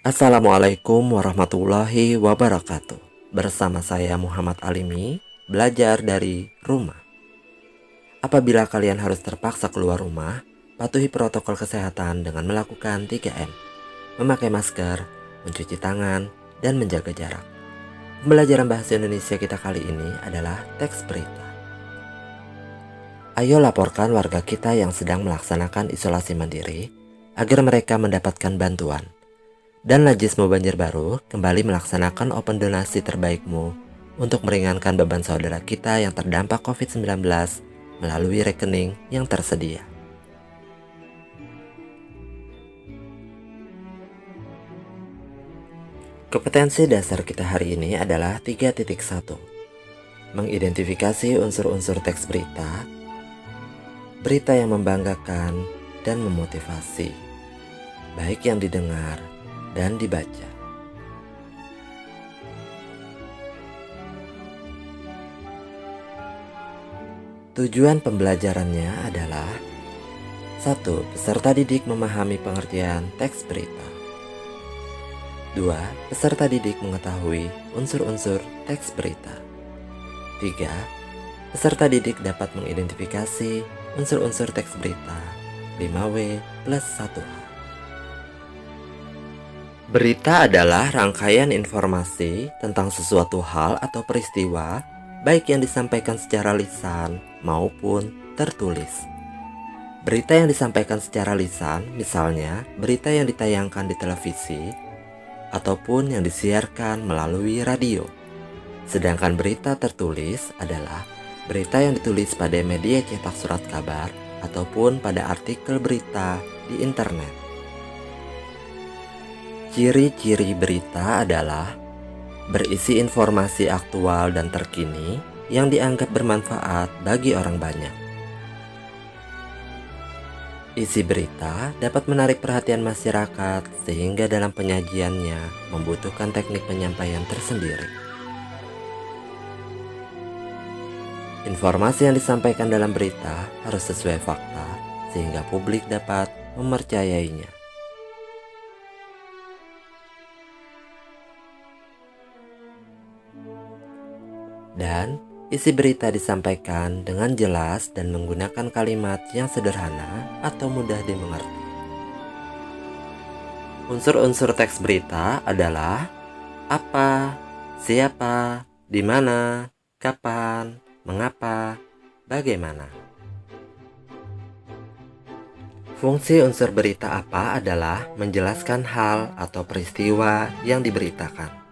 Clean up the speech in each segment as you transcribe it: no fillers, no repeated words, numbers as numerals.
Assalamualaikum warahmatullahi wabarakatuh. Bersama saya Muhammad Alimi, belajar dari rumah. Apabila kalian harus terpaksa keluar rumah, patuhi protokol kesehatan dengan melakukan 3M, memakai masker, mencuci tangan, dan menjaga jarak. Pembelajaran bahasa Indonesia kita kali ini adalah teks berita. Ayo laporkan warga kita yang sedang melaksanakan isolasi mandiri agar mereka mendapatkan bantuan. Dan Najismu Banjarbaru kembali melaksanakan open donasi terbaikmu untuk meringankan beban saudara kita yang terdampak COVID-19 melalui rekening yang tersedia. Kompetensi dasar kita hari ini adalah 3.1. Mengidentifikasi unsur-unsur teks berita, berita yang membanggakan dan memotivasi, baik yang didengar dan dibaca. Tujuan pembelajarannya adalah 1. Peserta didik memahami pengertian teks berita. 2. Peserta didik mengetahui unsur-unsur teks berita. 3. Peserta didik dapat mengidentifikasi unsur-unsur teks berita 5W plus 1H. Berita adalah rangkaian informasi tentang sesuatu hal atau peristiwa, baik yang disampaikan secara lisan maupun tertulis. Berita yang disampaikan secara lisan, misalnya berita yang ditayangkan di televisi, ataupun yang disiarkan melalui radio. Sedangkan berita tertulis adalah berita yang ditulis pada media cetak surat kabar, ataupun pada artikel berita di internet. Ciri-ciri berita adalah berisi informasi aktual dan terkini yang dianggap bermanfaat bagi orang banyak. Isi berita dapat menarik perhatian masyarakat sehingga dalam penyajiannya membutuhkan teknik penyampaian tersendiri. Informasi yang disampaikan dalam berita harus sesuai fakta sehingga publik dapat mempercayainya. Dan isi berita disampaikan dengan jelas dan menggunakan kalimat yang sederhana atau mudah dimengerti. Unsur-unsur teks berita adalah apa, siapa, di mana, kapan, mengapa, bagaimana. Fungsi unsur berita apa adalah menjelaskan hal atau peristiwa yang diberitakan.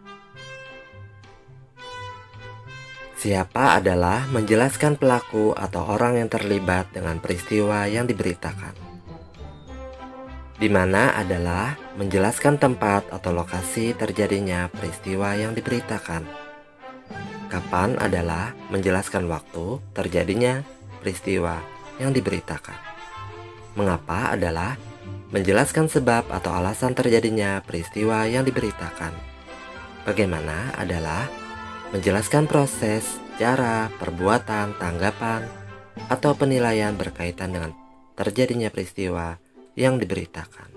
Siapa adalah menjelaskan pelaku atau orang yang terlibat dengan peristiwa yang diberitakan. Di mana adalah menjelaskan tempat atau lokasi terjadinya peristiwa yang diberitakan. Kapan adalah menjelaskan waktu terjadinya peristiwa yang diberitakan. Mengapa adalah menjelaskan sebab atau alasan terjadinya peristiwa yang diberitakan. Bagaimana adalah menjelaskan proses, cara, perbuatan, tanggapan, atau penilaian berkaitan dengan terjadinya peristiwa yang diberitakan.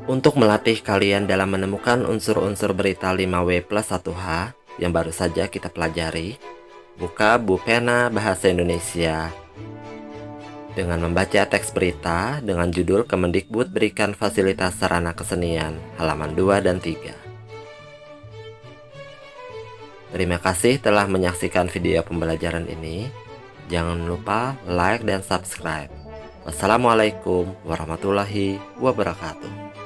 Untuk melatih kalian dalam menemukan unsur-unsur berita 5W plus 1H yang baru saja kita pelajari, buka buku pena bahasa Indonesia dengan membaca teks berita dengan judul Kemendikbud berikan fasilitas sarana kesenian halaman 2 dan 3. Terima kasih telah menyaksikan video pembelajaran ini. Jangan lupa like dan subscribe. Wassalamualaikum warahmatullahi wabarakatuh.